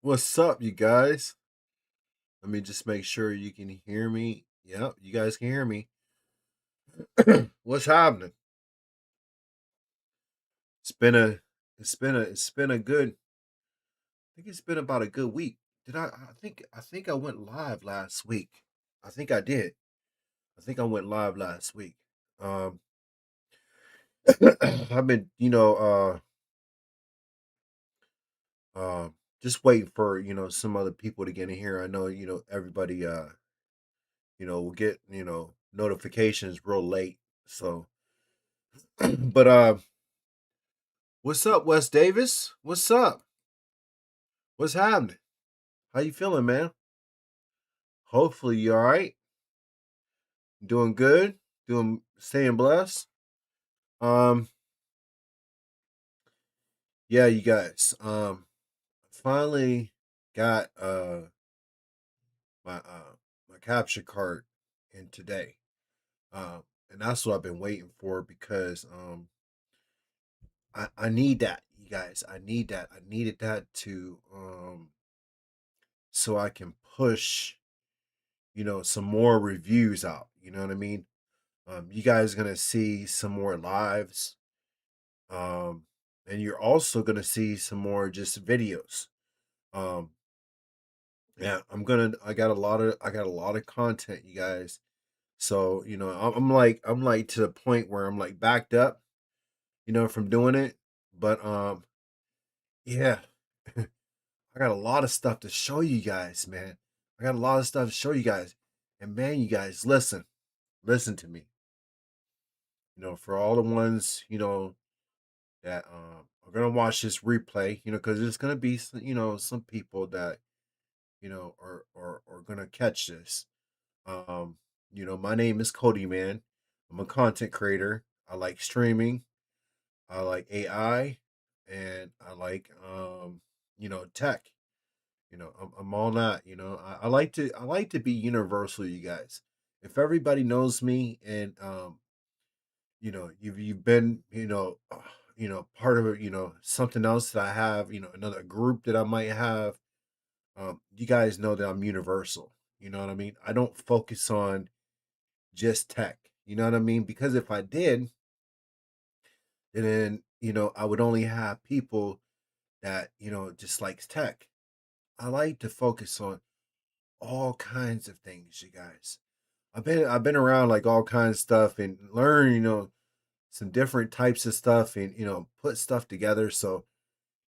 What's up, you guys? Let me just make sure you can hear me. Yep, you guys can hear me. What's happening? It's been a it's been a good I think it's been about a good week. Did I think I went live last week. I think I did. I think I went live last week. Um I've been, just waiting for, some other people to get in here. I know, everybody will get, notifications real late. So but what's up, Wes Davis? What's up? What's happening? How you feeling, man? Hopefully you all right. Doing good. Doing staying blessed. Um, yeah, you guys. Finally got my capture card in today. And that's what I've been waiting for because I need that, you guys. I need that. I needed that to so I can push, some more reviews out. You know what I mean? You guys are gonna see some more lives, and you're also gonna see some more just videos. Um, yeah, I got a lot of content, you guys. So I'm like to the point where I'm like backed up, from doing it. But yeah, I got a lot of stuff to show you guys, man. I got a lot of stuff to show you guys, and man, you guys, listen to me. For all the ones that are gonna watch this replay, because there's gonna be some people that are gonna catch this. Um, my name is Cody Man. I'm a content creator. I like streaming. I like AI, and I like tech. I'm all that. I like to be universal, you guys. If everybody knows me and you've been part of it, something else that I have, another group that I might have, you guys know that I'm universal. You know what I mean? I don't focus on just tech. You know what I mean? Because if I did, then I would only have people that just likes tech. I like to focus on all kinds of things, you guys. I've been around like all kinds of stuff and learn, some different types of stuff and put stuff together. So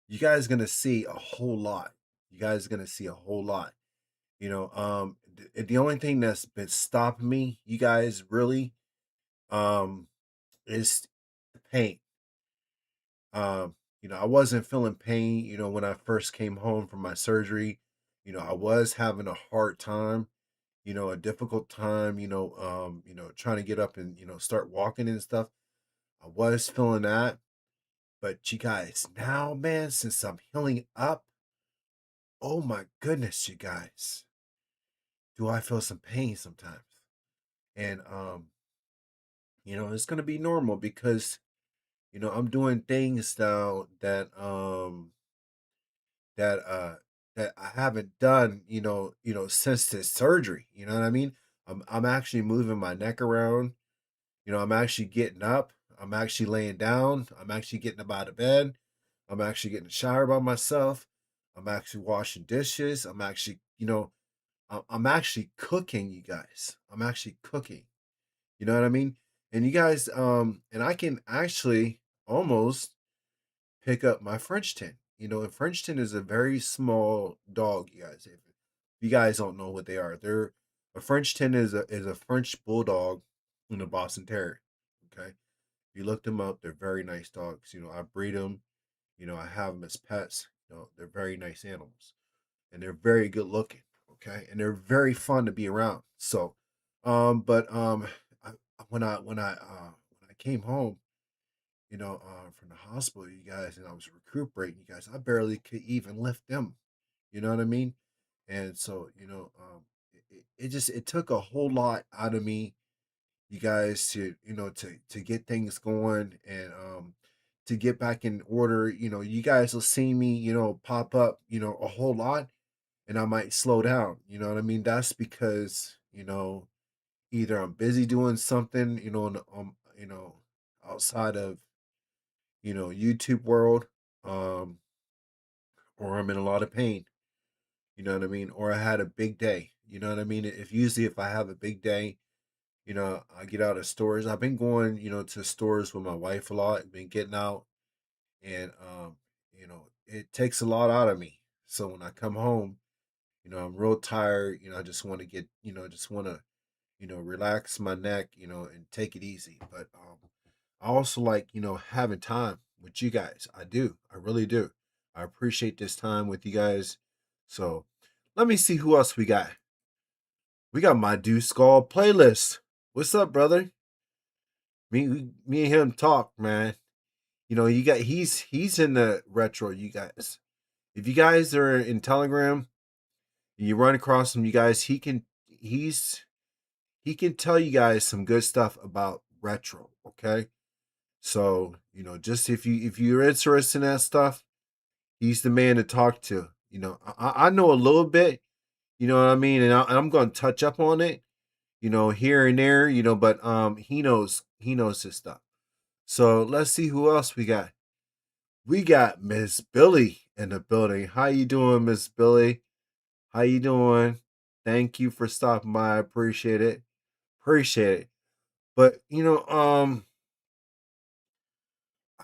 you guys gonna see a whole lot. You guys gonna see a whole lot. The only thing that's been stopping me, you guys, really, um, is the pain. I wasn't feeling pain, when I first came home from my surgery. I was having a hard time, a difficult time, trying to get up and, start walking and stuff. I was feeling that. But you guys, now, man, since I'm healing up, oh my goodness, you guys, do I feel some pain sometimes? And it's gonna be normal because, I'm doing things now that that I haven't done, since this surgery. You know what I mean? I'm actually moving my neck around. I'm actually getting up. I'm actually laying down. I'm actually getting up out of bed. I'm actually getting a shower by myself. I'm actually washing dishes. I'm actually cooking, you guys. I'm actually cooking. You know what I mean? And you guys, and I can actually almost pick up my Frenchton. A Frenchton is a very small dog, you guys. If you guys don't know what they are, they're a Frenchton is a French bulldog and a Boston Terrier. Okay, if you look them up, they're very nice dogs. I breed them. I have them as pets. They're very nice animals, and they're very good looking. Okay, and they're very fun to be around. So, but I, when I came home, from the hospital, you guys, and I was recuperating, you guys, I barely could even lift them. You know what I mean? And so, it took a whole lot out of me, you guys, to get things going and to get back in order. You guys will see me, pop up, a whole lot, and I might slow down. You know what I mean? That's because, either I'm busy doing something, outside of, YouTube world, um, or I'm in a lot of pain. You know what I mean? Or I had a big day. You know what I mean? If I have a big day, I get out of stores. I've been going, to stores with my wife a lot, been getting out, and it takes a lot out of me. So when I come home, I'm real tired. I just want to just want to, relax my neck, and take it easy. But I also like, having time with you guys. I do. I really do. I appreciate this time with you guys. So let me see who else we got. We got my Deuce Skull playlist. What's up, brother? Me and him talk, man. You got he's in the retro, you guys. If you guys are in Telegram and you run across him, you guys, he can tell you guys some good stuff about retro, okay? So, just if you're interested in that stuff, he's the man to talk to. I know a little bit, you know what I mean, and I'm going to touch up on it, here and there, but he knows his stuff. So let's see who else we got. We got Miss Billy in the building. How you doing, Miss Billy? How you doing? Thank you for stopping by. I appreciate it. Appreciate it. But I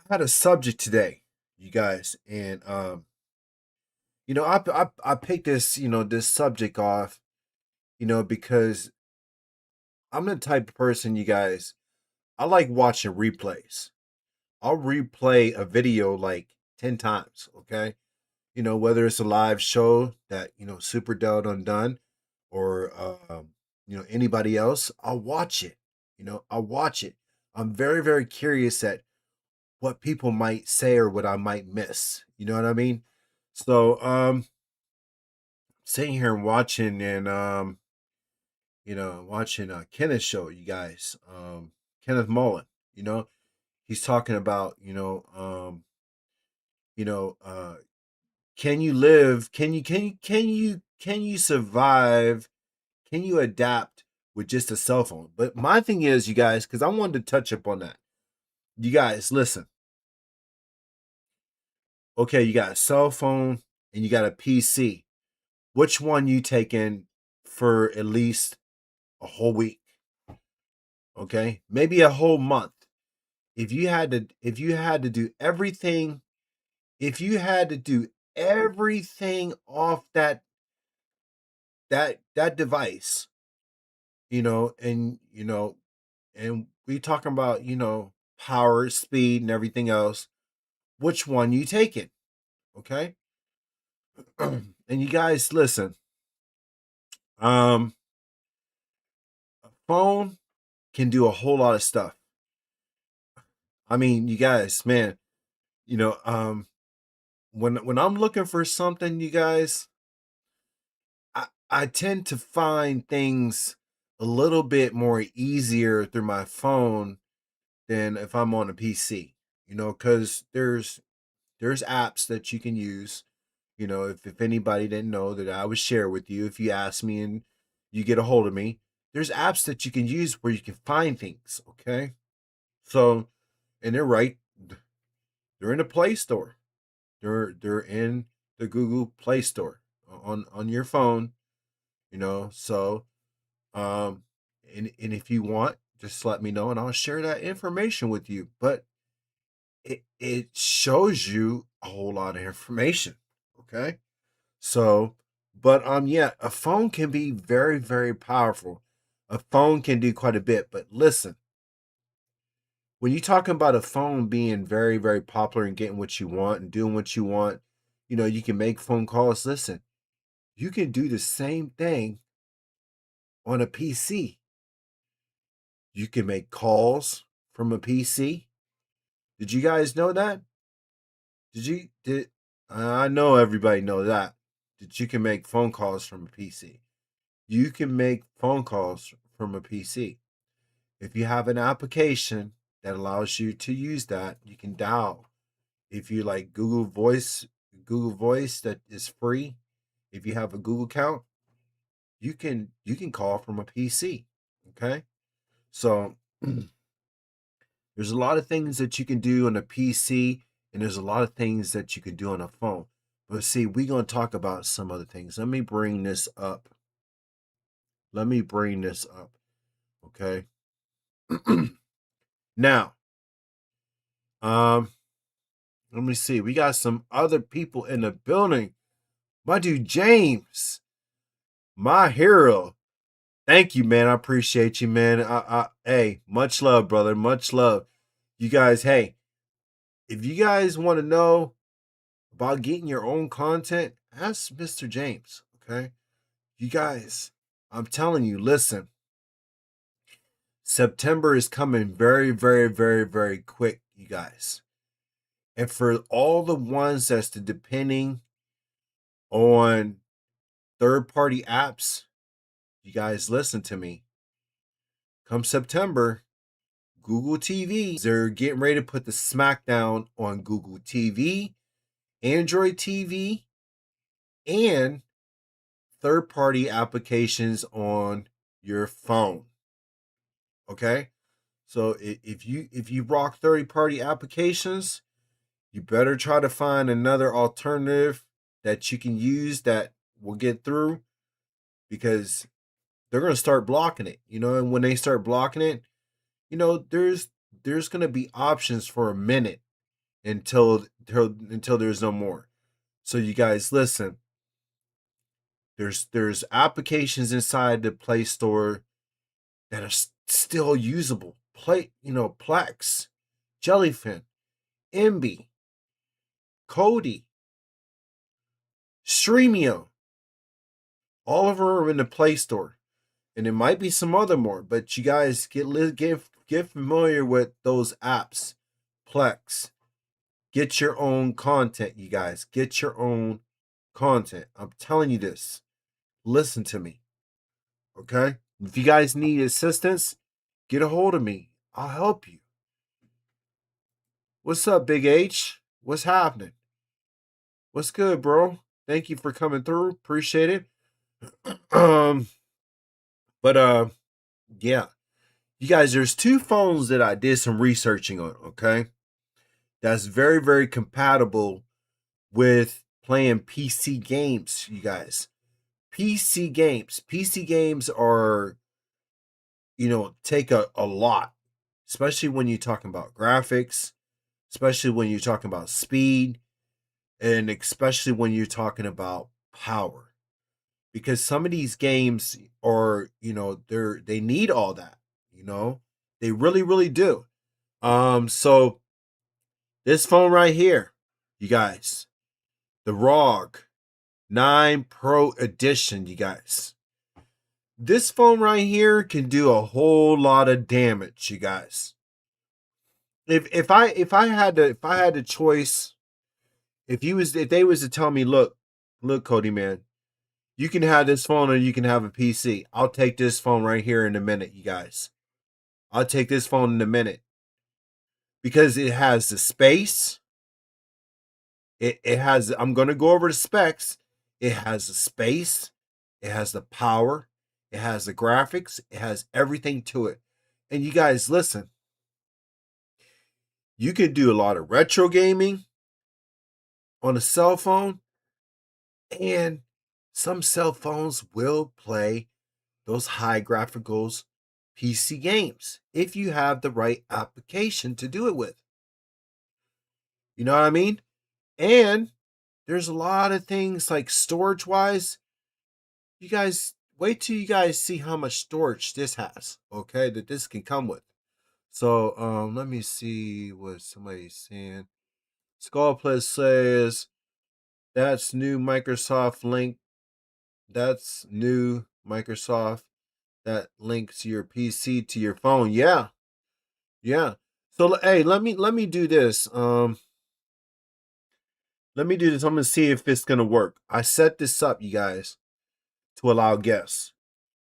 had a subject today, you guys, and I picked this this subject off, because I'm the type of person, you guys. I like watching replays. I'll replay a video like 10 times. Okay, whether it's a live show that Super Dell Undone or anybody else, I'll watch it. I'll watch it. I'm very very curious at what people might say or what I might miss. You know what I mean? So sitting here and watching and watching Kenneth's show, you guys. Kenneth Mullen, he's talking about, you know, uh can you live, can you survive, can you adapt with just a cell phone? But my thing is, you guys, because I wanted to touch up on that. You guys, listen. Okay, you got a cell phone and you got a PC. Which one you taking for at least a whole week? Okay, maybe a whole month. If you had to do everything, if you had to do everything off that device, and and we talking about, power, speed, and everything else, which one you taking? Okay. And you guys listen, um a phone can do a whole lot of stuff. I mean, you guys, man, you know, when I'm looking for something, you guys, I tend to find things a little bit more easier through my phone than if I'm on a PC. Because there's apps that you can use. If anybody didn't know that I would share with you, if you ask me and you get a hold of me, there's apps that you can use where you can find things. Okay, so and they're right, they're in the Play Store. They're in the Google Play Store on your phone. So um, and if you want, just let me know and I'll share that information with you. But it shows you a whole lot of information. Okay. So, but yeah, a phone can be very, very powerful. A phone can do quite a bit. But listen, when you're talking about a phone being very, very popular and getting what you want and doing what you want, you can make phone calls. Listen, you can do the same thing on a PC. You can make calls from a PC. Did you guys know that? Did I know everybody know that you can make phone calls from a PC. You can make phone calls from a PC. If you have an application that allows you to use that, you can dial. If you like Google Voice that is free. If you have a Google account, you can call from a PC. Okay? So there's a lot of things that you can do on a PC, and there's a lot of things that you can do on a phone. But see, we're going to talk about some other things. Let me bring this up. Okay. Now, um, let me see. We got some other people in the building. My dude James, my hero. Thank you, man. I appreciate you, man. Hey, much love, brother. Much love. You guys, hey, if you guys want to know about getting your own content, ask Mr. James. Okay. You guys, I'm telling you, listen, September is coming very, very, very, very quick, you guys. And for all the ones that's depending on third party apps, you guys listen to me. Come September, Google TV, they're getting ready to put the smackdown on Google TV, Android TV, and third party applications on your phone. Okay? So if you rock third party applications, you better try to find another alternative that you can use that will get through, because they're going to start blocking it. And when they start blocking it, there's going to be options for a minute until there's no more. So you guys listen, there's applications inside the Play Store that are still usable. Plex, Jellyfin, Emby, Kodi, Streamio, all of them are in the Play Store, and there might be some other more. But you guys get familiar with those apps. Plex, get your own content. You guys get your own content. I'm telling you this. Listen to me, okay? If you guys need assistance, get a hold of me. I'll help you. What's up, Big H? What's happening? What's good, bro? Thank you for coming through. Appreciate it. um, but yeah. You guys, there's two phones that I did some researching on, okay? That's very, very compatible with playing PC games, you guys. PC games. PC games are, take a lot, especially when you're talking about graphics, especially when you're talking about speed, and especially when you're talking about power. Because some of these games are, they need all that, they really, really do. So this phone right here, you guys, the ROG 9 Pro Edition, you guys. This phone right here can do a whole lot of damage, you guys. If I had a choice, if they was to tell me, look, Cody man, you can have this phone or you can have a PC. I'll take this phone right here in a minute, you guys. I'll take this phone in a minute because it has the space. It has. I'm gonna go over the specs. It has the space. It has the power. It has the graphics. It has everything to it. And you guys, listen. You can do a lot of retro gaming on a cell phone, and some cell phones will play those high graphicals PC games if you have the right application to do it with. You know what I mean? And there's a lot of things like storage wise. You guys wait till you guys see how much storage this has, okay? That this can come with. So let me see what somebody's saying. Skullplus says that's new Microsoft link. That's new Microsoft that links your PC to your phone. Yeah. Yeah. So hey, let me do this. Let me do this. I'm gonna see if it's gonna work. I set this up, you guys, to allow guests.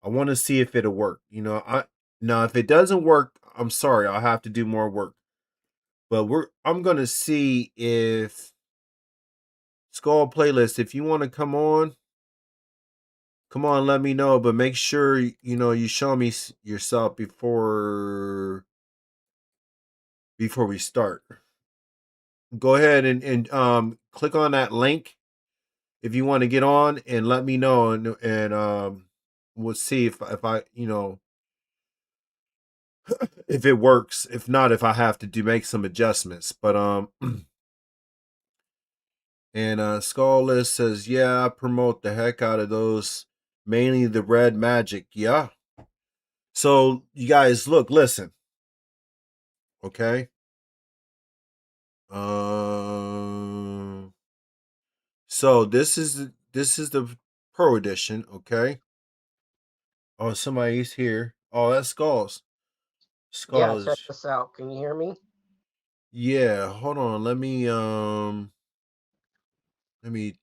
I want to see if it'll work. You know, I now if it doesn't work, I'm sorry. I'll have to do more work. But I'm gonna see if Skull Playlist. If you want to come on, let me know. But make sure you show me yourself before we start. Go ahead and click on that link if you want to get on and let me know and we'll see if I if it works. If not, if I have to do make some adjustments. But and Skull List says, yeah, I promote the heck out of those, mainly the red magic. Yeah. So you guys listen. Okay. Um so this is the Pro Edition, okay? Oh, somebody's here. Oh, that's Skulls. Yeah, check Skulls. this out. Can you hear me? Yeah, hold on. Let me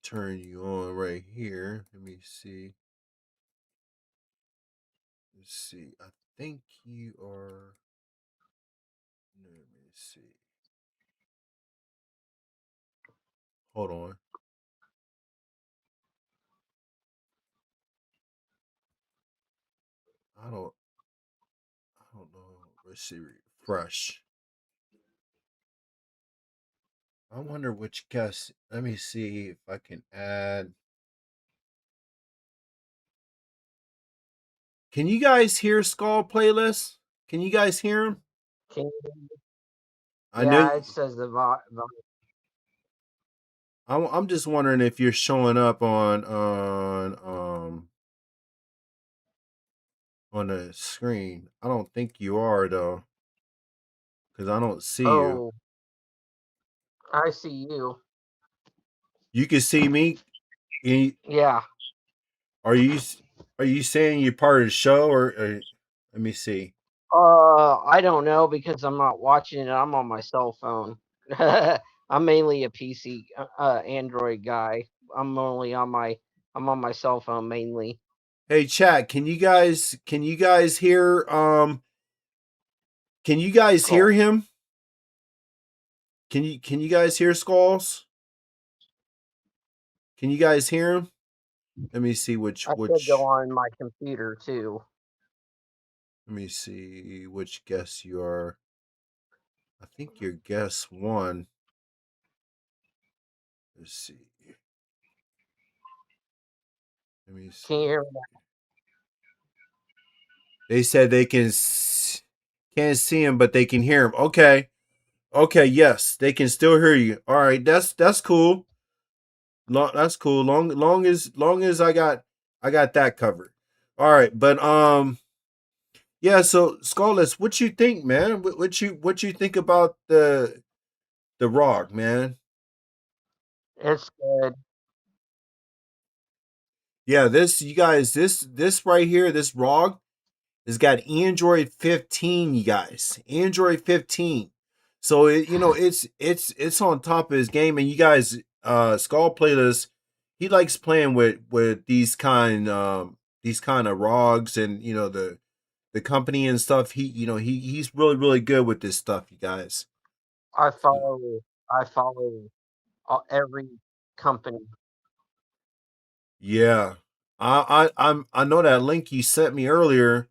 turn you on right here. Let me see. Let's see. I think you are. Let me see. Hold on. I don't. I don't know. Let's see. Refresh. I wonder which guest. Let me see if I can add. Can you guys hear Skull playlist? Can you guys hear him? Can you, I know. yeah, it says I'm just wondering if you're showing up on the screen. I don't think you are though, because I don't see you. Oh, I see you. You can see me. You- Yeah. Are you are you saying you're part of the show or let me see. I don't know because I'm not watching it. I'm on my cell phone. I'm mainly a PC, Android guy. I'm only on my, I'm on my cell phone mainly. Hey chat, can you guys hear can you guys hear Skull. him? Can you guys hear Skulls? Can you guys hear him? Let me see I could go which on my computer too. let me see which guest you are. I think you're guest one. Let's see. Let me Can you see. hear me? They said they can't see him, but they can hear him. Okay. Okay. Yes, they can still hear you. All right. That's cool. That's cool. Long as I got that covered. All right. But yeah. So Scarlett, what you think, man? What you think about the Rock, man? It's good. Yeah, this you guys, this right here, this ROG has got Android 15, you guys. Android 15. So it's on top of his game, and you guys, Skull Playlist, he likes playing with these kind of ROGs, and the company and stuff. He's really really good with this stuff, you guys. I follow I follow every company. Yeah. I know that link you sent me earlier.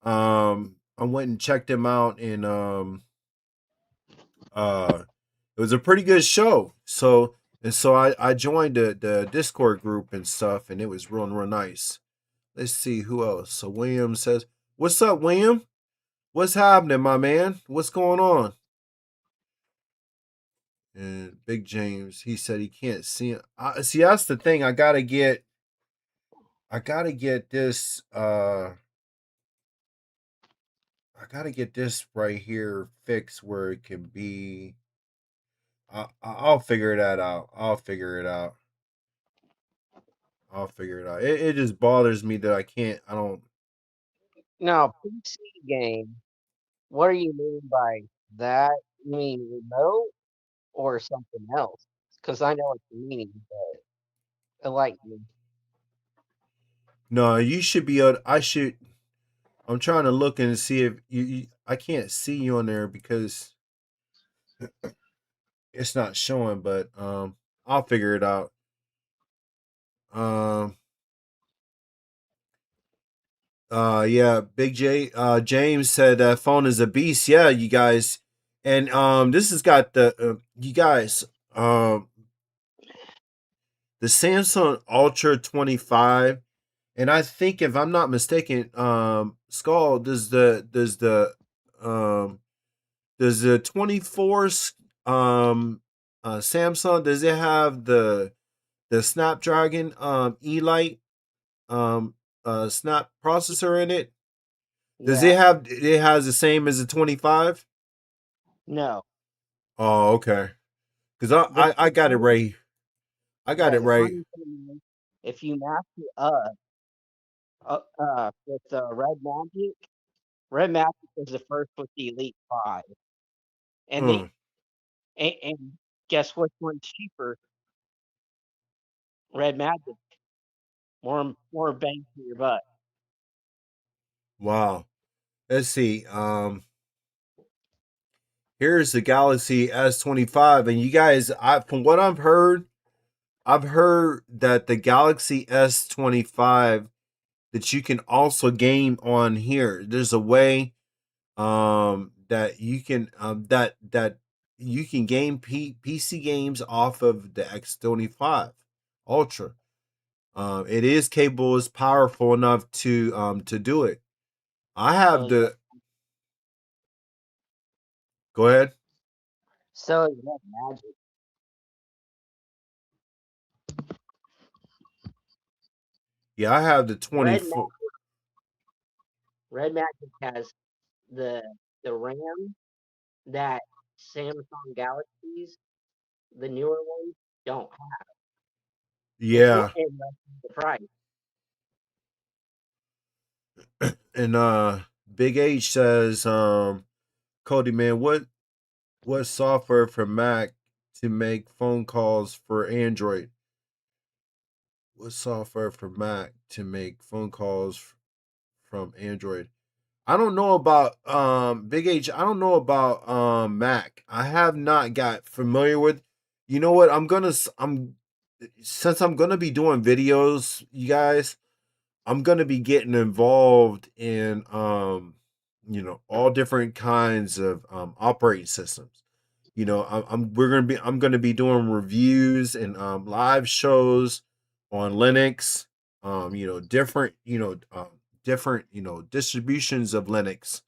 I went and checked him out, and uh it was a pretty good show. So I joined the Discord group and stuff, and it was real real nice. Let's see who else. So William says, "What's up, William? What's happening, my man? What's going on?" And Big James, he said he can't see it. See, that's the thing. I gotta get this. I gotta get this right here fixed where it can be. I'll figure that out. I'll figure it out. I'll figure it out. It just bothers me that I can't. I don't. Now, PC game. What do you mean by that? You mean remote or something else? Because I know what you mean, but enlighten me. No, you should be able. I should. I'm trying to look and see if I can't see you on there because it's not showing. But I'll figure it out. Um. Yeah. Big J. James said that phone is a beast. Yeah, you guys. And this has got the you guys. The Samsung Ultra 25, and I think if I'm not mistaken, Skull, um does the 24 Samsung, does it have the Snapdragon Elite Snap processor in it? Does Yeah. it has the same as the 25? No. Oh, okay. Cuz The I got it funny, right. I got yeah, it the right. funny thing is, if you match it with Red Magic was the first with the Elite 5. And they Mm, and guess which one's cheaper? Red Magic. More bang for your buck. wow. Let's see. Here's the Galaxy S25, and you guys, from what I've heard that the Galaxy S25, that you can also game on here. There's a way that you can game PC games off of the X25 Ultra. It is capable, it's powerful enough to do it. I So have is the Go ahead. Red Magic. Yeah, I have the Red 24. Ma- Red Magic has the RAM that Samsung Galaxies, the newer ones, don't have. It's Yeah. in the price. And Big H says, Cody man, what software for Mac to make phone calls for Android? What software for Mac to make phone calls from Android? I don't know about Big H. I don't know about Mac. I have not got familiar with. You know what? I'm since I'm gonna be doing videos, you guys. I'm gonna be getting involved in all different kinds of operating systems. I'm gonna be doing reviews and live shows on Linux. Different different distributions of Linux.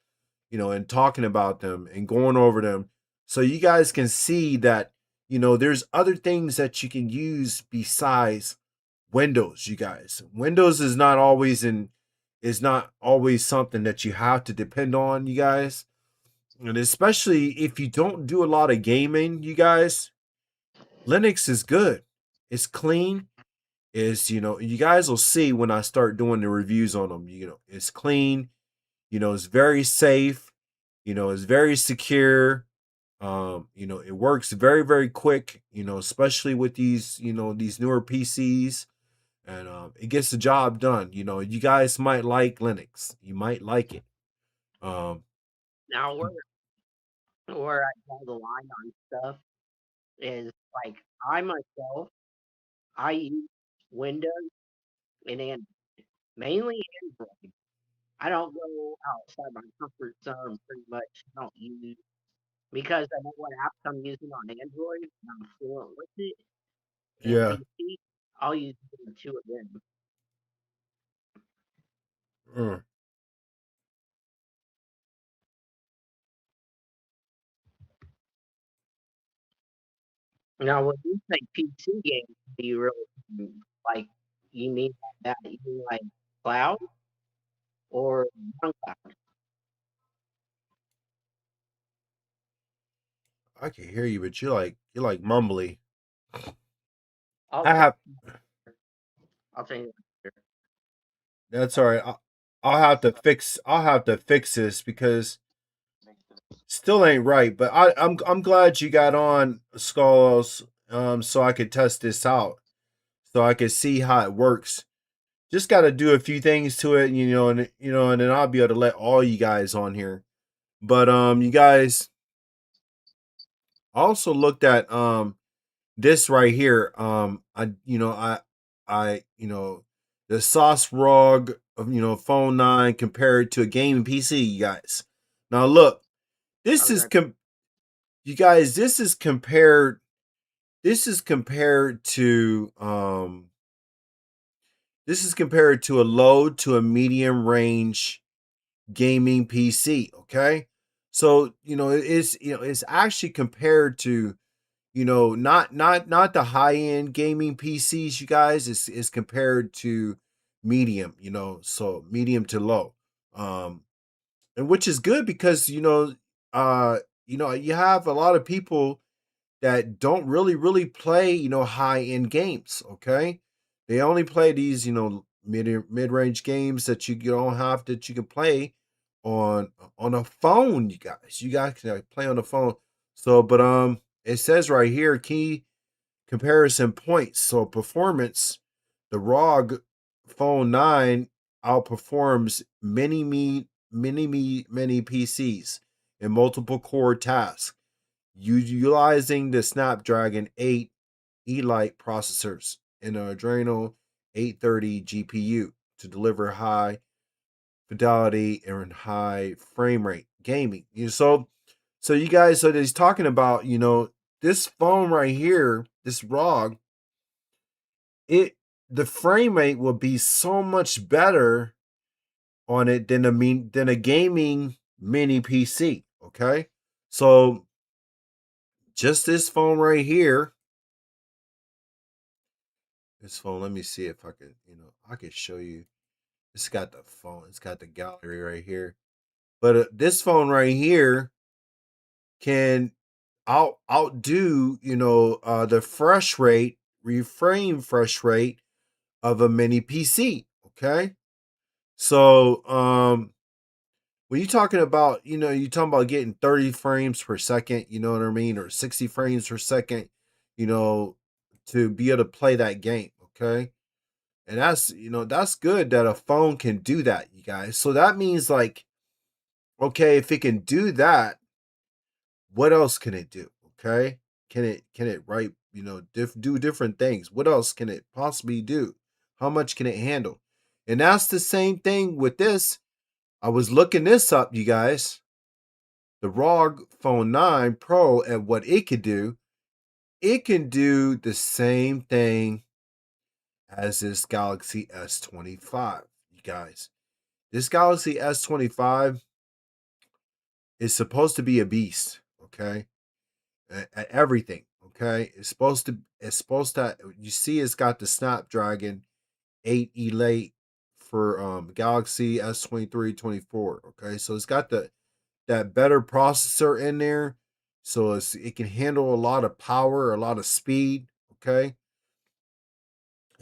And talking about them and going over them, so you guys can see that there's other things that you can use besides Windows. You guys, Windows is not always something that you have to depend on, you guys, and especially if you don't do a lot of gaming, you guys. Linux is good. It's clean. is, you guys will see when I start doing the reviews on them. It's clean. It's very safe. It's very secure. It works very, very quick. Especially with these newer PCs, and it gets the job done. You guys might like Linux. You might like it. Um, Now, where I draw the line on stuff is like I myself, I use Windows and Android, mainly Android. I don't go outside my comfort zone pretty much. I don't use because I know what apps I'm using on Android and I'm fluent with it. And yeah. PC, I'll use one or two of them. Mm. Now, when you say PC games, do you really mean, like you mean that you mean like cloud or non-cloud? I can hear you, but you're like mumbly. I'll I tell have I'll tell you later. That's all right. I'll have to fix this because still ain't right. But I'm glad you got on Scholos, so I could test this out, so I could see how it works. Just got to do a few things to it, and then I'll be able to let all you guys on here. But you guys also looked at this right here. I the Sauce ROG of Phone 9 compared to a gaming PC, you guys. Now look, this is Okay. you guys, this is compared to a low to a medium range gaming PC, okay? So, it's actually compared to not the high end gaming PCs, you guys. Is compared to medium, so medium to low, and which is good because you have a lot of people that don't really play high end games. Okay, they only play these mid range games that you don't have that you can play on a phone. You guys can play on the phone. So, but it says right here key comparison points. So performance, the ROG Phone 9 outperforms many PCs in multiple core tasks, utilizing the Snapdragon 8 Elite processors and an Adreno 830 GPU to deliver high fidelity and high frame rate gaming. So you guys, so he's talking about, this phone right here, this ROG, it the frame rate will be so much better on it than a gaming mini PC. Okay, so just this phone right here, this phone. Let me see if I can, I can show you. It's got the phone. It's got the gallery right here. But this phone right here can outdo the reframe fresh rate of a mini PC. Okay, so when you're talking about you're talking about getting 30 frames per second, you know what I mean, or 60 frames per second, you know, to be able to play that game. Okay, and that's good that a phone can do that, you guys. So that means like, okay, if it can do that, what else can it do? Okay, can it write, do different things? What else can it possibly do? How much can it handle? And that's the same thing with this. I was looking this up, you guys. The ROG Phone 9 Pro and what it could do. It can do the same thing as this Galaxy S25, you guys. This Galaxy S25 is supposed to be a beast, okay? At everything, okay? It's supposed to you see it's got the Snapdragon 8 Elite for Galaxy S23 24, okay? So it's got that better processor in there. So it can handle a lot of power, a lot of speed, okay?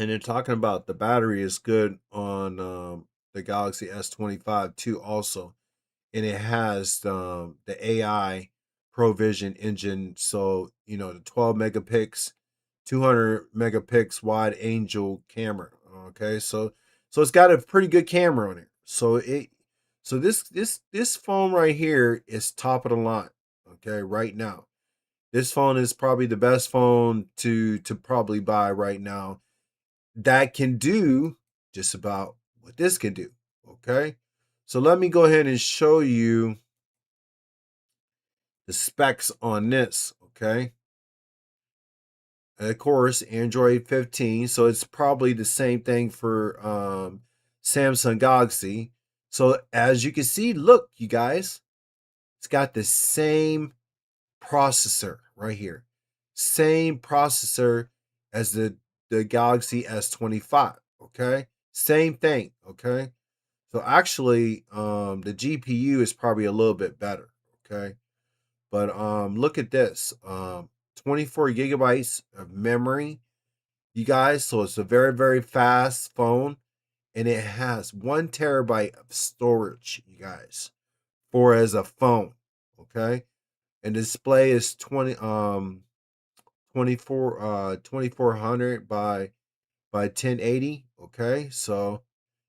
And they're talking about the battery is good on the Galaxy S25 too, also, and it has the AI ProVision engine. So the 12 megapix, 200 megapix wide angel camera. Okay, so it's got a pretty good camera on it. So this phone right here is top of the line. Okay, right now, this phone is probably the best phone to probably buy right now that can do just about what this can do. Okay, so let me go ahead and show you the specs on this. Okay, and of course, Android 15, so it's probably the same thing for Samsung Galaxy. So as you can see, look, you guys, it's got the same processor right here, same processor as the Galaxy S25. Okay, same thing. Okay, so actually, the GPU is probably a little bit better. Okay, but look at this. 24 gigabytes of memory, you guys. So it's a very, very fast phone. And it has 1 terabyte of storage, you guys, for as a phone. Okay. And display is 2400 by 1080. Okay. So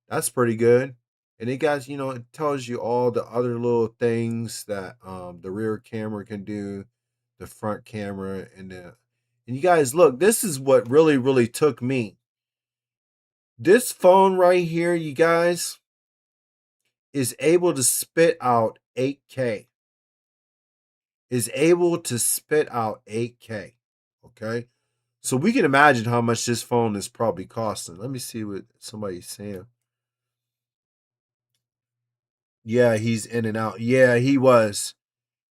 that's pretty good. And it guys, it tells you all the other little things that the rear camera can do, the front camera, and you guys look, this is what really, really took me. This phone right here, you guys, is able to spit out 8K. Is able to spit out 8K. Okay. So we can imagine how much this phone is probably costing. Let me see what somebody's saying. Yeah, he's in and out. Yeah, he was.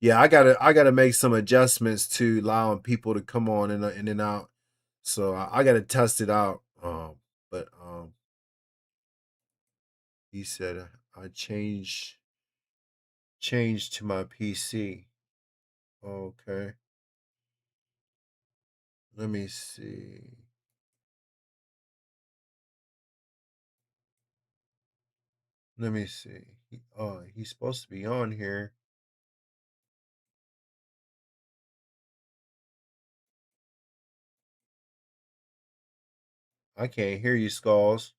Yeah, I gotta make some adjustments to allowing people to come on in and out. So I gotta test it out. But he said I changed to my PC. Okay, let me see. Let me see. He's supposed to be on here. I can't hear you, Skulls.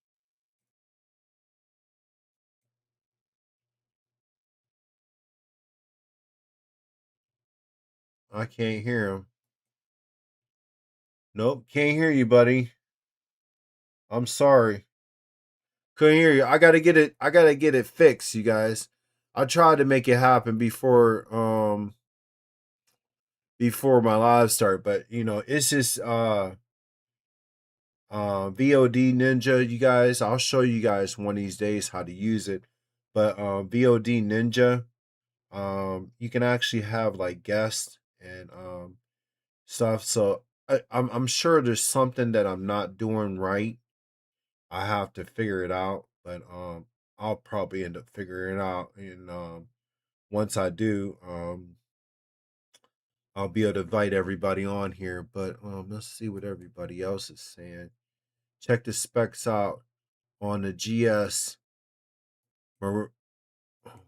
I can't hear him. Nope, can't hear you, buddy. I'm sorry. Couldn't hear you. I gotta get it fixed, you guys. I tried to make it happen before my live start, but it's just VOD Ninja, you guys. I'll show you guys one of these days how to use it. But VOD Ninja, you can actually have like guests and stuff. So I'm sure there's something that I'm not doing right. I have to figure it out, but I'll probably end up figuring it out. And once I do, I'll be able to invite everybody on here. But let's see what everybody else is saying. Check the specs out on the GS. Oh,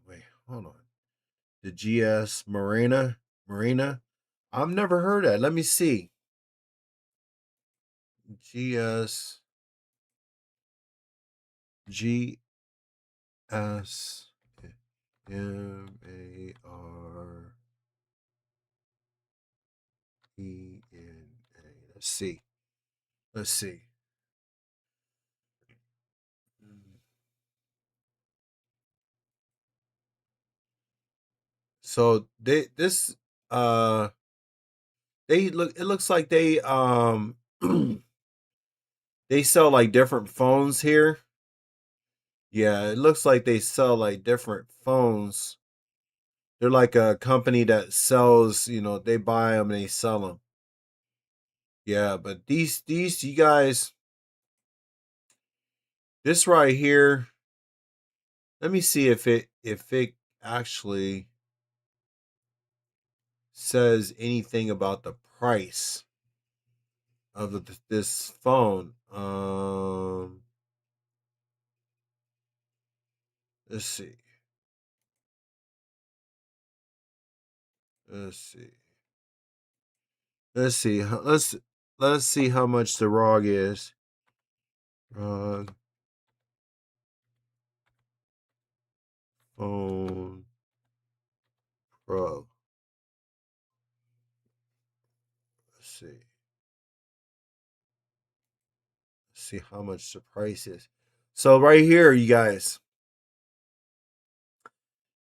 wait, hold on. The GS Marina. I've never heard that. Let me see. GS GS Marena. Let's see. Let's see. So uh they look it looks like they they sell like different phones here. Yeah, it looks like they sell like different phones. They're like a company that sells, they buy them and they sell them. Yeah, but these you guys, this right here, let me see if it actually says anything about the price of this phone. Let's see. Let's see. Let's see. Let's see how much the ROG is. ROG phone Pro. Let's see. Let's see how much the price is. So right here, you guys.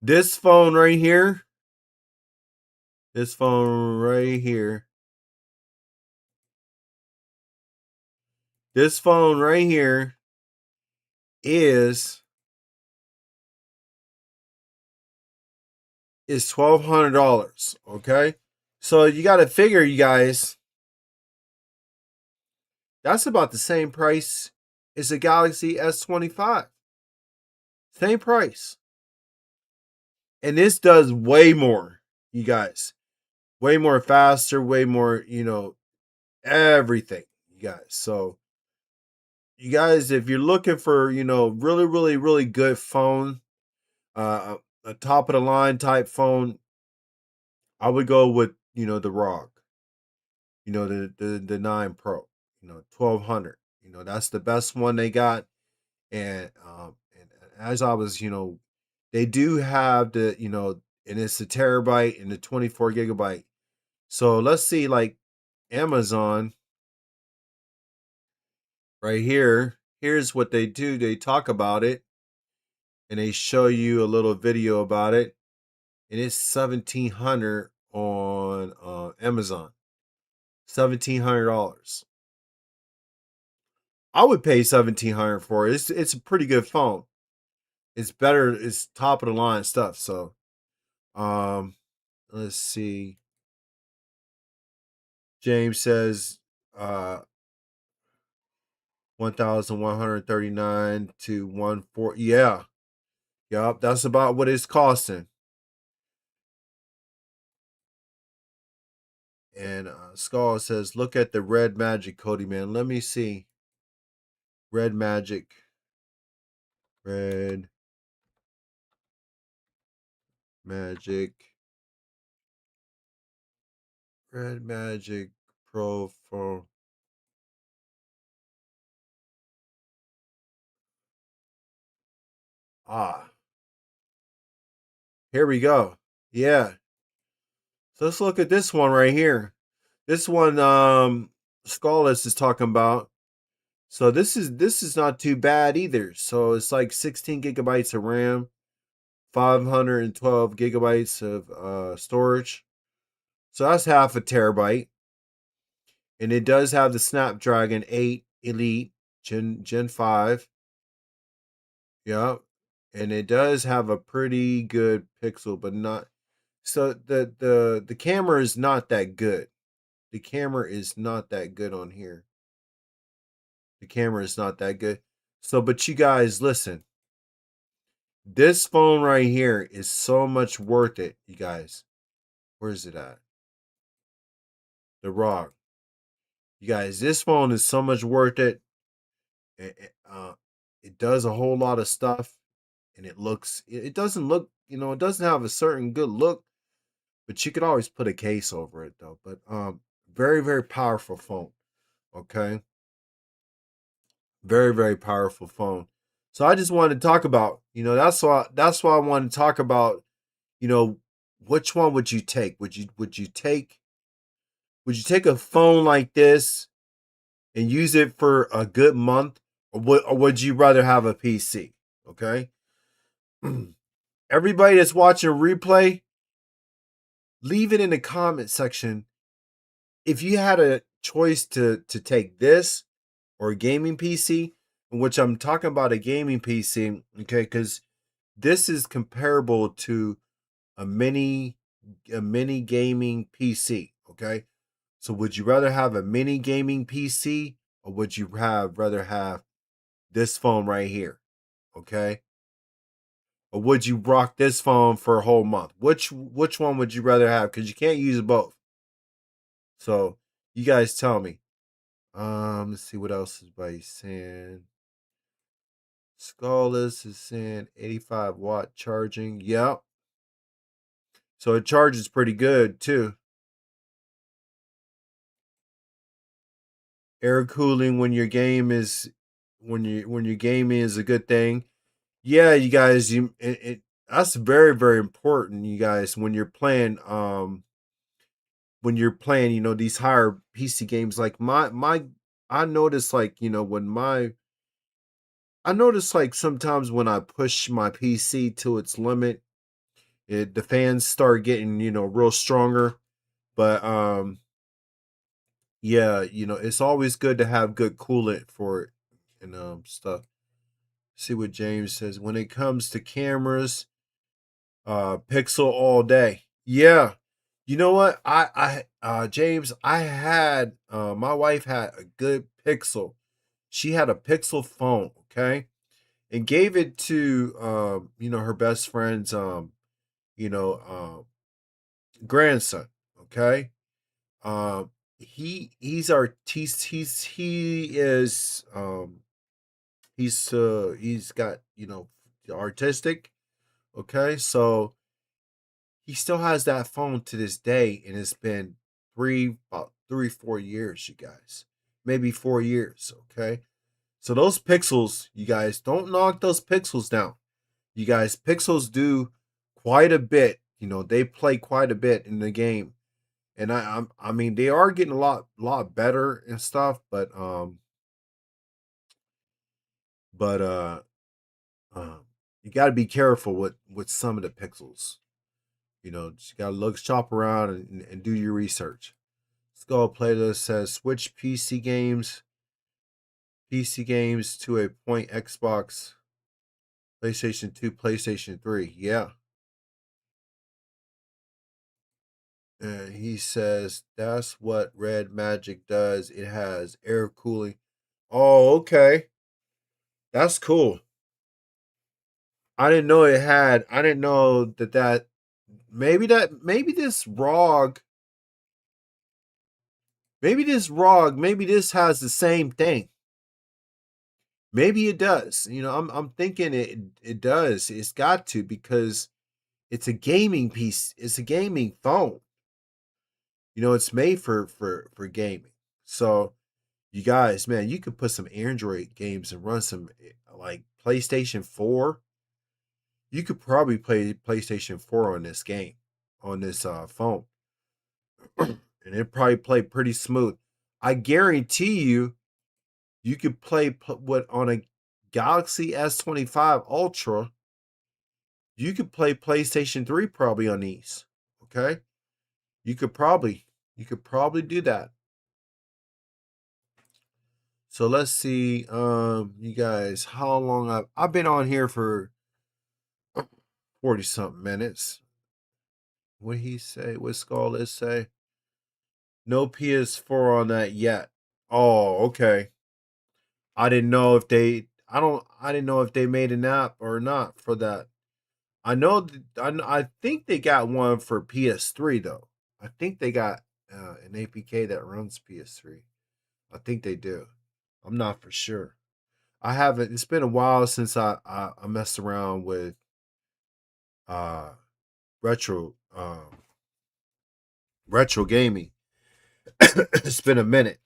This phone right here. This phone right here. This phone right here is $1,200. Okay, so you got to figure, you guys, that's about the same price as a Galaxy S25. Same price, and this does way more, you guys. Way more faster, way more, everything, you guys. So, you guys, if you're looking for, really, really, really good phone, a top of the line type phone, I would go with, the ROG, the 9 Pro, 1200. That's the best one they got. And as I was, they do have the, and it's the terabyte and the 24 gigabyte. So let's see, like Amazon right here. Here's what they do. They talk about it and they show you a little video about it. And it's 1,700 on Amazon. $1,700. I would pay 1,700 for it. It's a pretty good phone. It's better. It's top of the line stuff. So, um, let's see. James says, 1,139 to 140. Yeah, yep. That's about what it's costing. And Skull says, look at the red magic, KODIMAN. Let me see. Red magic. Red magic. Red magic pro phone. Ah, here we go. Yeah. So let's look at this one right here. This one, Skullus is talking about. So this is not too bad either. So it's like 16 gigabytes of RAM, 512 gigabytes of storage. So that's half a terabyte. And it does have the Snapdragon 8 Elite Gen 5. Yeah. And it does have a pretty good pixel, but not so the camera is not that good. The camera is not that good on here. The camera is not that good. So, but you guys, listen. This phone right here is so much worth it, you guys. Where is it at? The ROG. You guys, this phone is so much worth it. It does a whole lot of stuff, and it doesn't look, it doesn't have a certain good look, but you could always put a case over it though. But very, very powerful phone. Okay. Very, very powerful phone. So I just wanted to talk about, that's why I wanted to talk about, you know, which one would you take? Would you take a phone like this and use it for a good month, or would you rather have a PC? Okay. Everybody that's watching replay, leave it in the comment section. If you had a choice to take this or a gaming PC, in which I'm talking about a gaming PC, okay, because this is comparable to a mini gaming PC, okay? So would you rather have a mini gaming PC, or would you rather have this phone right here, okay? Or would you rock this phone for a whole month? Which one would you rather have? Because you can't use both. So you guys tell me. Let's see what else is by saying. Scarless is saying 85-watt charging. Yep. So it charges pretty good too. Air cooling when your game is when your gaming is a good thing. Yeah, you guys, that's very very important. You guys, when you're playing, these higher PC games, like my I notice like I notice like sometimes when I push my PC to its limit, the fans start getting real stronger. But yeah, it's always good to have good coolant for it and stuff. See what James says. When it comes to cameras, Pixel all day. Yeah. You know what? James, I had my wife had a good Pixel. She had a Pixel phone, okay? And gave it to her best friend's you know, grandson, okay? He is he's got artistic, okay? So he still has that phone to this day, and it's been about 3 4 years, you guys, maybe 4 years, okay? So those pixels, you guys, don't knock those pixels down. You guys, pixels do quite a bit. They play quite a bit in the game, and I mean they are getting a lot better and stuff, but you got to be careful with some of the pixels. Just got to look, shop around, and do your research. Skull Playlist says switch PC games to a point Xbox, PlayStation 2, PlayStation 3. Yeah. And he says that's what Red Magic does. It has air cooling. Oh, okay. That's cool. I didn't know it had. I didn't know that maybe maybe this has the same thing. Maybe it does. I'm thinking it does. It's got to, because it's a gaming piece. It's a gaming phone. It's made for gaming. So you guys, man, you could put some Android games and run some like PlayStation 4. You could probably play PlayStation 4 on this game, on this phone. And it probably play pretty smooth. I guarantee you could play what on a Galaxy S25 Ultra. You could play PlayStation 3 probably on these. Okay? You could probably do that. So let's see, you guys, how long I've been on here for 40 something minutes. What he say? What Scarlett say? No PS4 on that yet. Oh, okay. I didn't know if they. I didn't know if they made an app or not for that. I know. I think they got one for PS3 though. I think they got an APK that runs PS3. I think they do. I'm not for sure. I haven't. It's been a while since I messed around with uh retro retro gaming. It's been a minute.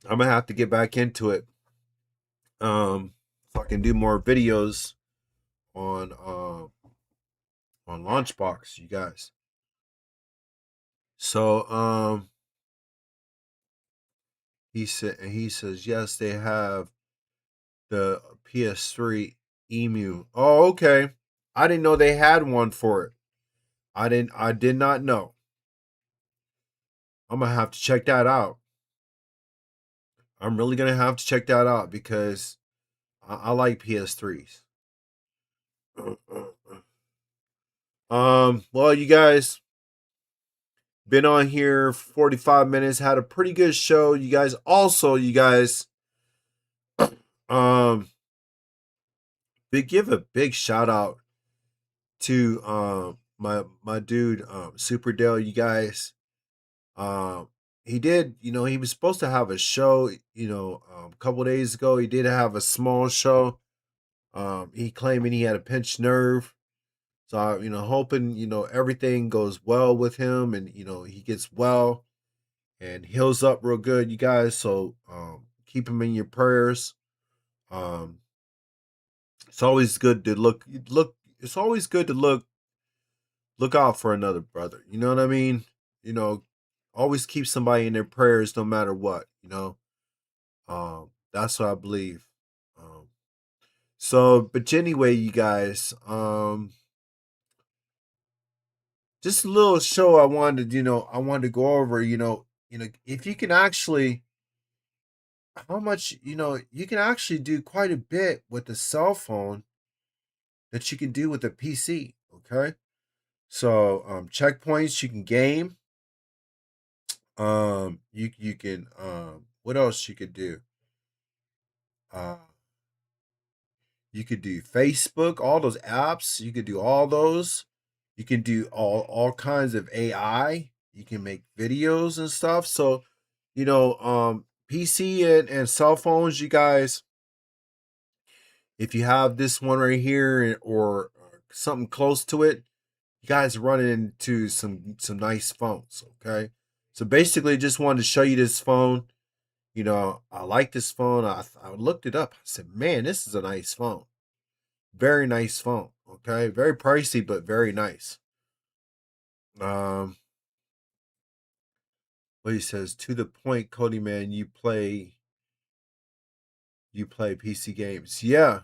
I'm gonna have to get back into it. So I can do more videos on Launchbox, you guys. So he says yes, they have the PS3 Emu. Oh, okay. I didn't know they had one for it. I did not know. I'm gonna have to check that out. I'm really gonna have to check that out because I like PS3s. Well, you guys been on here 45 minutes, had a pretty good show. You guys also, um, give a big shout out to my dude, Super Dale, you guys, um, he did, he was supposed to have a show, a couple days ago. He did have a small show. He claiming he had a pinched nerve. So, hoping, everything goes well with him and, he gets well and heals up real good, you guys. So, keep him in your prayers. Um, it's always good to it's always good to look out for another brother. You know what I mean? You know, always keep somebody in their prayers no matter what. That's what I believe. But anyway, you guys, just a little show I wanted to go over, if you can actually how much, you can actually do quite a bit with a cell phone that you can do with a PC, okay? So, checkpoints you can game. You can what else you could do? Uh you could do Facebook, all those apps, you could do all those. You can do all kinds of AI. You can make videos and stuff. So, PC and cell phones, you guys, if you have this one right here or something close to it, you guys run into some nice phones, okay? So basically just wanted to show you this phone. I like this phone. I looked it up. I said, man, this is a nice phone. Very nice phone. Okay. Very pricey, but very nice. Um, what he says, to the point, Cody man, you play PC games. Yeah.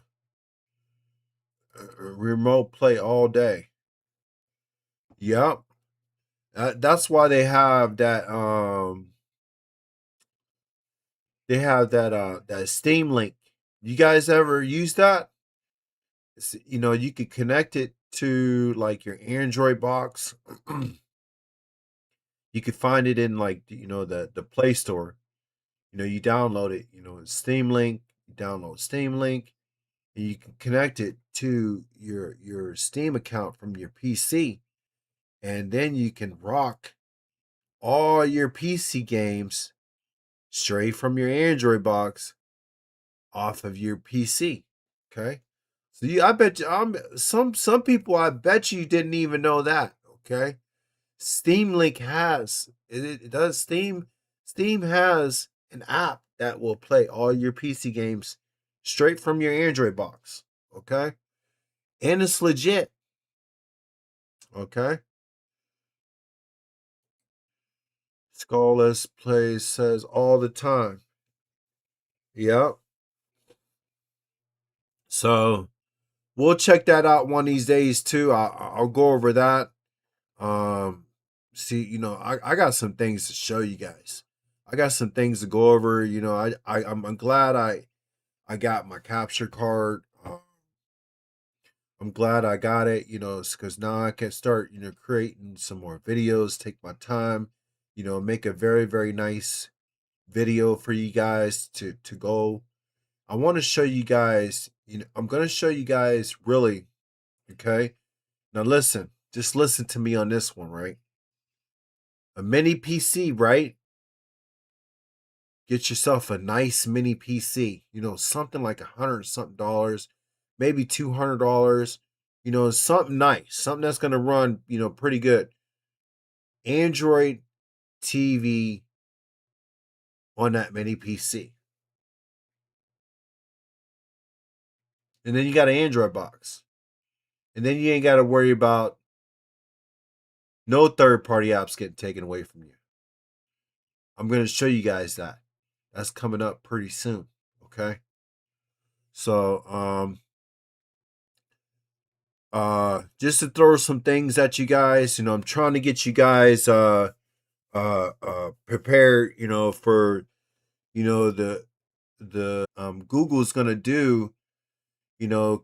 Remote play all day. Yep. That's why they have that Steam link. You guys ever use that? You could connect it to like your Android box. You could find it in like the Play Store. You download it. It's Steam Link. You download Steam Link, and you can connect it to your Steam account from your PC, and then you can rock all your PC games straight from your Android box off of your PC. Okay, so I bet you, some people, I bet you didn't even know that. Okay, Steam Link has it does Steam has an app that will play all your PC games straight from your Android box. Okay, and it's legit. Okay, Skull plays says all the time. Yep. So we'll check that out one of these days too. I'll go over that. Um, See, I got some things to show you guys. I got some things to go over. I'm glad I got my capture card. I'm glad I got it. Because now I can start creating some more videos. Take my time. Make a very very nice video for you guys to go. I want to show you guys. I'm gonna show you guys really. Okay. Now listen. Just listen to me on this one, right? A mini PC, right? Get yourself a nice mini PC, something like $100 something, maybe $200, something nice, something that's going to run, pretty good. Android TV on that mini PC. And then you got an Android box. And then you ain't got to worry about no third party apps getting taken away from you. I'm going to show you guys that. That's coming up pretty soon. Okay. So, just to throw some things at you guys, I'm trying to get you guys prepared, for the Google's gonna do,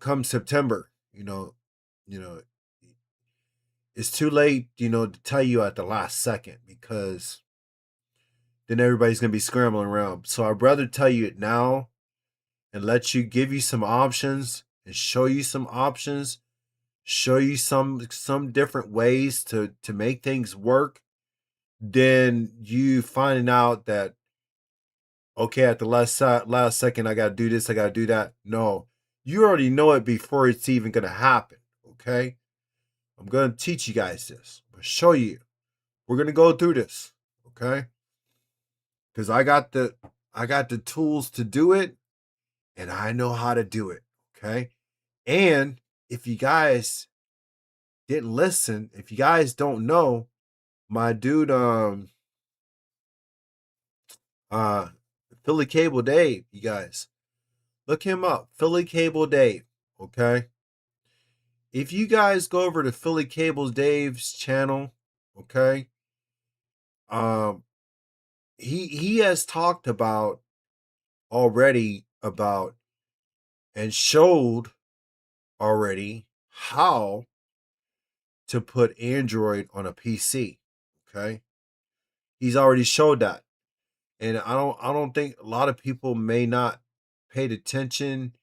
come September. You know it's too late, to tell you at the last second, because then everybody's gonna be scrambling around. So I'd rather tell you it now and let you give you some options and show you some options show you some different ways to make things work, then you finding out that okay, at the last second I got to do this, I got to do that. No, you already know it before it's even going to happen. Okay, I'm going to teach you guys this. I'm going to show you. We're going to go through this. Okay, because I got the tools to do it, and I know how to do it. Okay, and if you guys didn't listen, if you guys don't know, my dude, uh, Philly Cable Dave, you guys look him up, Philly Cable Dave. Okay, if you guys go over to Philly Cable Dave's channel, okay, um, he has talked about already about and showed already how to put Android on a PC. Okay, he's already showed that, and I don't think a lot of people may not paid attention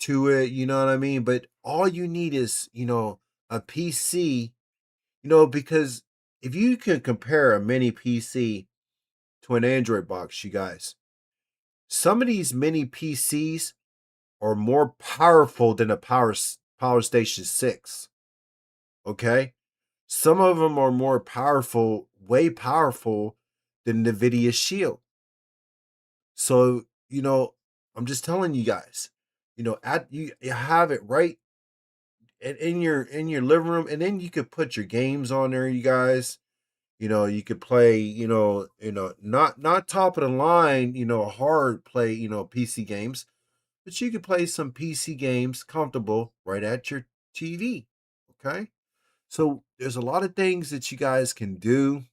to it. You know what I mean? But all you need is a PC. Because if you can compare a mini PC to an Android box, you guys, some of these mini PCs are more powerful than a Power Station 6. Okay? Some of them are more powerful, way powerful than NVIDIA Shield. So, I'm just telling you guys, at you have it right in your living room, and then you could put your games on there, you guys. You could play, not top of the line, hard play, PC games, but you could play some PC games comfortable right at your TV. Okay. So there's a lot of things that you guys can do.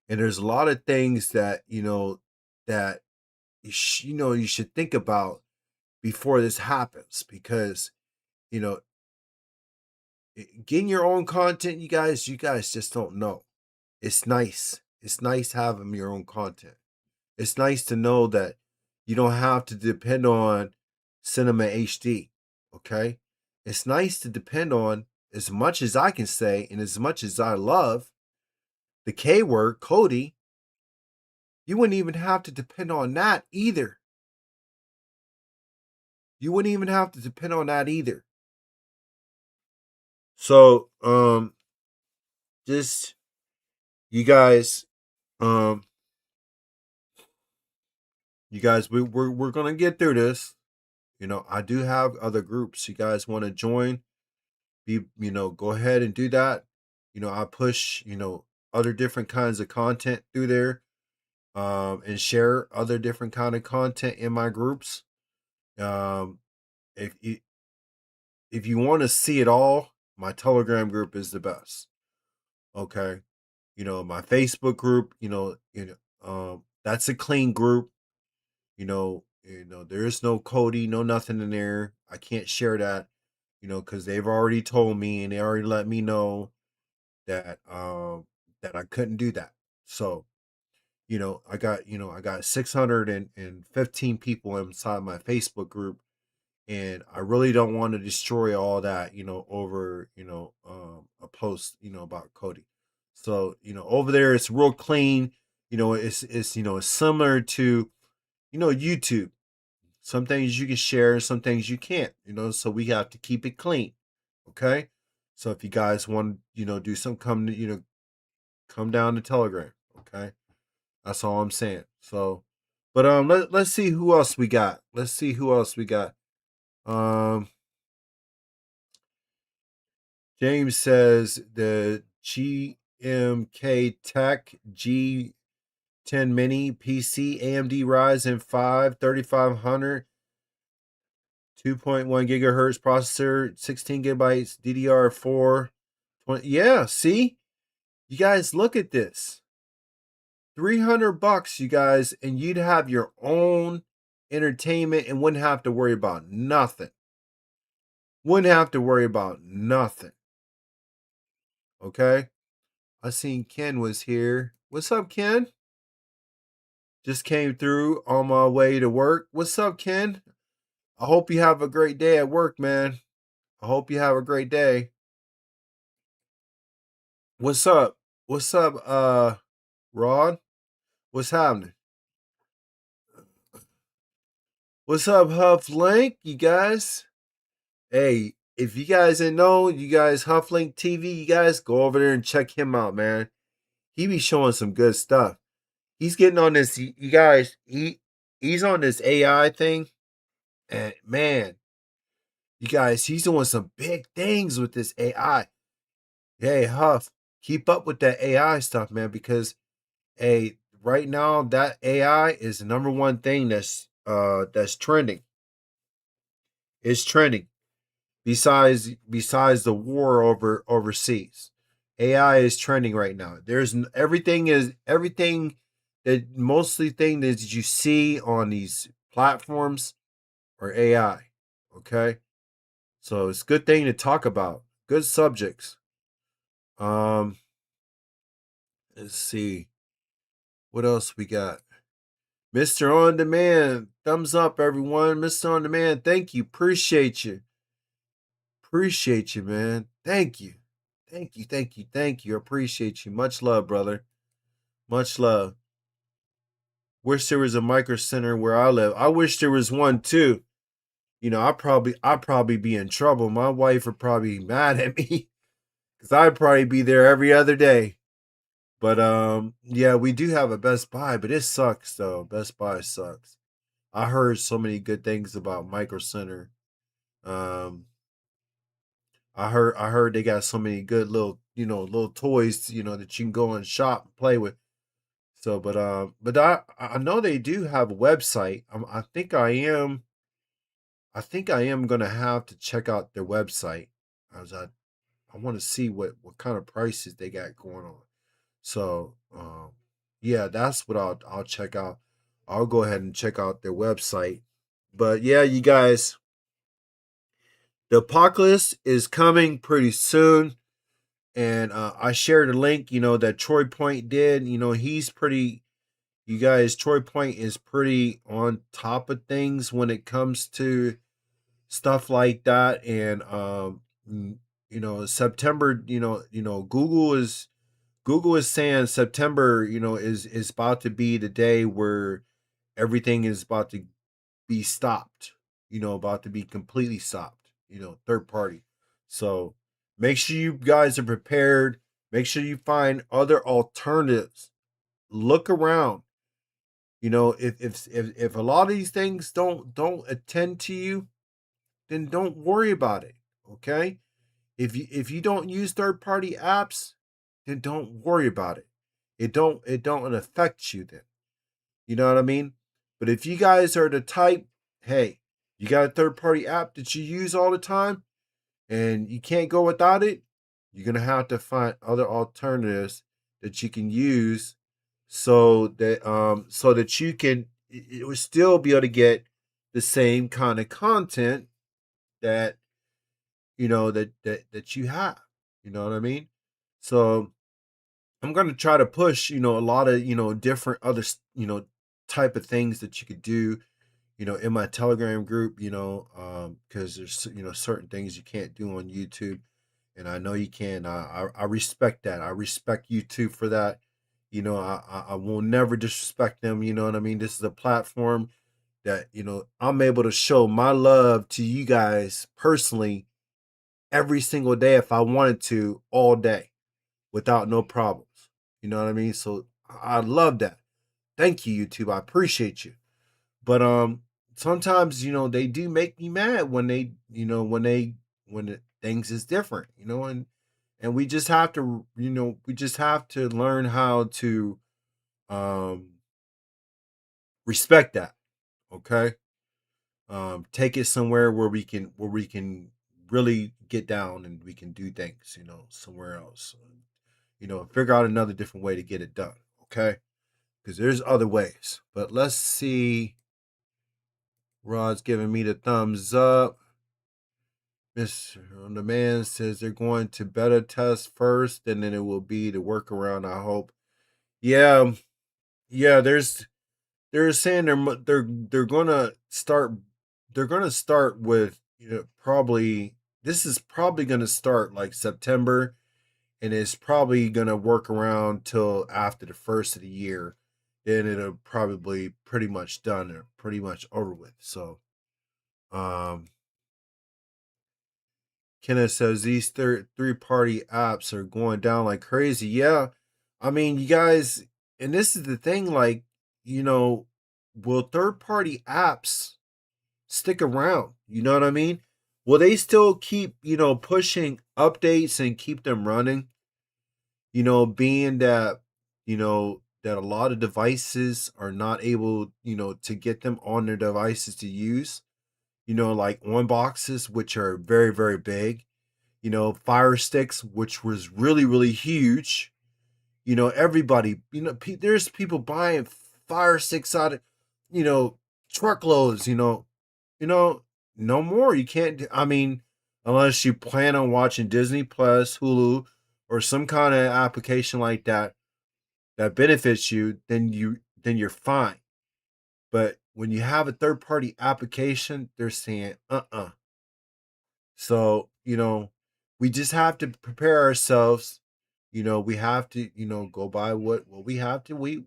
And there's a lot of things that you should think about before this happens, because, you know, getting your own content, you guys just don't know. It's nice. It's nice having your own content. It's nice to know that you don't have to depend on Cinema HD. Okay. It's nice to depend on, as much as I can say, and as much as I love the K word, Kodi, you wouldn't even have to depend on that either. You wouldn't even have to depend on that either. So, just you guys, um, we're gonna get through this. I do have other groups you guys want to join. Go ahead and do that. I push, other different kinds of content through there, and share other different kind of content in my groups. Um, if you want to see it all, my Telegram group is the best. Okay. My Facebook group, that's a clean group. There is no Cody, no nothing in there. I can't share that, because they've already told me and they already let me know that I couldn't do that. So, I got 615 people inside my Facebook group, and I really don't want to destroy all that, over, a post, about Cody. So, over there it's real clean. It's similar to, YouTube. Some things you can share, some things you can't, so we have to keep it clean. Okay. So if you guys want, do some come down to Telegram. Okay. That's all I'm saying. So, but let's see who else we got. Let's see who else we got. Um James says the GMK Tech G10 Mini PC AMD Ryzen 5 3500 2.1 gigahertz processor, 16 gigabytes DDR4. 20, yeah, see? You guys look at this. $300, you guys, and you'd have your own entertainment and wouldn't have to worry about nothing. Wouldn't have to worry about nothing. Okay? I seen Ken was here. What's up, Ken? Just came through on my way to work. What's up, Ken? I hope you have a great day at work, man. I hope you have a great day. What's up? What's up, Rod? What's happening? What's up, Huff Link? You guys? Hey, if you guys didn't know, you guys Huff Link TV, you guys go over there and check him out, man. He be showing some good stuff. He's getting on this, you guys. He's on this AI thing, and man, you guys, he's doing some big things with this AI. Hey, Huff, keep up with that AI stuff, man, because hey, right now that AI is the number one thing that's trending. It's trending. Besides the war overseas. AI is trending right now. Everything that mostly thing that you see on these platforms are AI. Okay? So it's a good thing to talk about. Good subjects. Um, let's see. What else we got? Mr. On Demand. Thumbs up, everyone. Mr. On Demand, thank you. Appreciate you. Appreciate you, man. Thank you. Thank you. Thank you. Thank you. Appreciate you. Much love, brother. Much love. Wish there was a micro center where I live. I wish there was one too. You know, I'd probably be in trouble. My wife would probably be mad at me because I'd probably be there every other day. But yeah, we do have a Best Buy, but it sucks though. Best Buy sucks. I heard so many good things about Micro Center. Um, I heard they got so many good little little toys that you can go and shop and play with. So, but I know they do have a website. I think I am gonna have to check out their website. As I want to see what kind of prices they got going on. So, yeah, that's what I'll check out. I'll go ahead and check out their website. But yeah, you guys, the apocalypse is coming pretty soon, and I shared a link, that Troy Point did. He's pretty. You guys, Troy Point is pretty on top of things when it comes to stuff like that, and September. Google is saying September. Is about to be the day where everything is about to be stopped. About to be completely stopped. Third party. So make sure you guys are prepared. Make sure you find other alternatives. Look around. If a lot of these things don't attend to you, then don't worry about it. Okay? If you don't use third party apps, then don't worry about it. It don't affect you then. You know what I mean? But if you guys are the type, hey, you got a third party app that you use all the time and you can't go without it, you're gonna have to find other alternatives that you can use so that you can it will still be able to get the same kind of content that that you have. You know what I mean? So I'm gonna try to push, a lot of, different other, type of things that you could do, in my Telegram group, because there's, certain things you can't do on YouTube, and I know you can. I respect that. I respect YouTube for that. I will never disrespect them. You know what I mean? This is a platform that I'm able to show my love to you guys personally every single day if I wanted to, all day without no problems. You know what I mean? So I love that. Thank you, YouTube. I appreciate you. But sometimes they do make me mad when things is different, and we just have to learn how to um respect that. Okay. Take it somewhere where we can really get down and we can do things, somewhere else. Figure out another different way to get it done. Okay. Because there's other ways. But let's see. Rod's giving me the thumbs up. Mr. On the Man says they're going to beta test first, and then it will be the workaround. I hope. Yeah, yeah. They're saying they're gonna start. They're gonna start with probably this is probably going to start like September, and it's probably going to work around till after the first of the year. Then it'll probably pretty much done or pretty much over with. So, um, Kenneth says these three party apps are going down like crazy. Yeah, I mean, you guys, and this is the thing. Like, you know, will third party apps stick around? You know what I mean? Will they still keep, pushing updates and keep them running? Being that, that a lot of devices are not able, to get them on their devices to use, like on boxes, which are very, very big, Fire Sticks, which was really, really huge. Everybody, there's people buying Fire Sticks out of, you know, truckloads, you know, no more. You can't. I mean, unless you plan on watching Disney Plus, Hulu, or some kind of application like that that benefits you, then you're fine. But when you have a third party application, they're saying, So, we just have to prepare ourselves. We have to, go by what we have to. We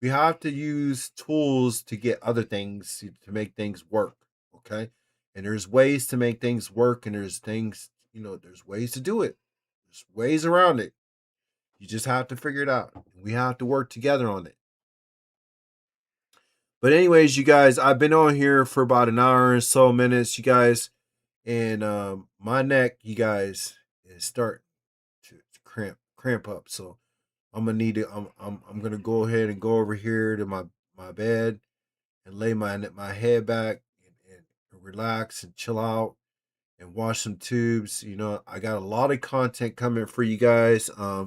have to use tools to get other things to make things work. Okay. And there's ways to make things work, and there's things, there's ways to do it. There's ways around it. You just have to figure it out. We have to work together on it. But anyways, you guys, I've been on here for about an hour and so minutes, you guys, and my neck, you guys, is starting to cramp up. So I'm gonna need to. I'm gonna go ahead and go over here to my bed and lay my head back and relax and chill out and watch some tubes. I got a lot of content coming for you guys. I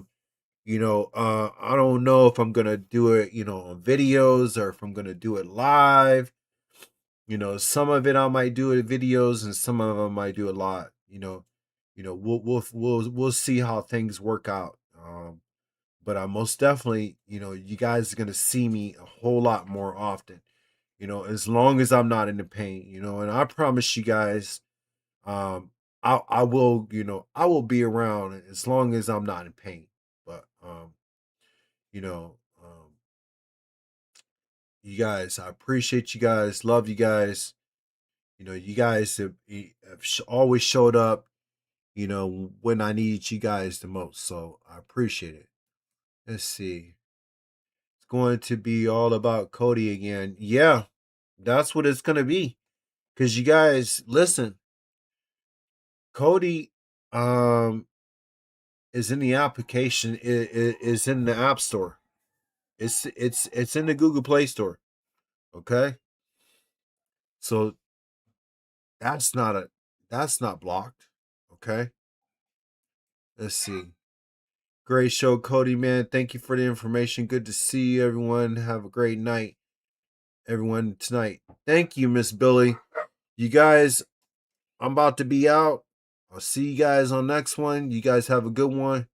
don't know if I'm gonna do it, on videos, or if I'm gonna do it live. Some of it I might do it videos, and some of them I might do a lot. We'll see how things work out. But I most definitely, you guys are gonna see me a whole lot more often. As long as I'm not in the pain. And I promise you guys, I will, I will be around as long as I'm not in pain. But you know, you guys, I appreciate you guys, love you guys. You guys have always showed up, when I need you guys the most. So I appreciate it. Let's see. It's going to be all about Cody again. Yeah, that's what it's gonna be. Cause you guys, listen, Cody, is in the application. Is in the App Store. It's in the Google Play Store. Okay, so that's not blocked. Okay, let's see. Great show, Cody, man. Thank you for the information. Good to see you, everyone. Have a great night, everyone, tonight. Thank you, Miss Billy. You guys, I'm about to be out. I'll see you guys on next one. You guys have a good one.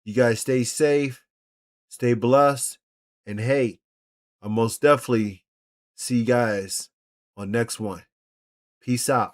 You guys stay safe, stay blessed, and hey, I'll most definitely see you guys on next one. Peace out.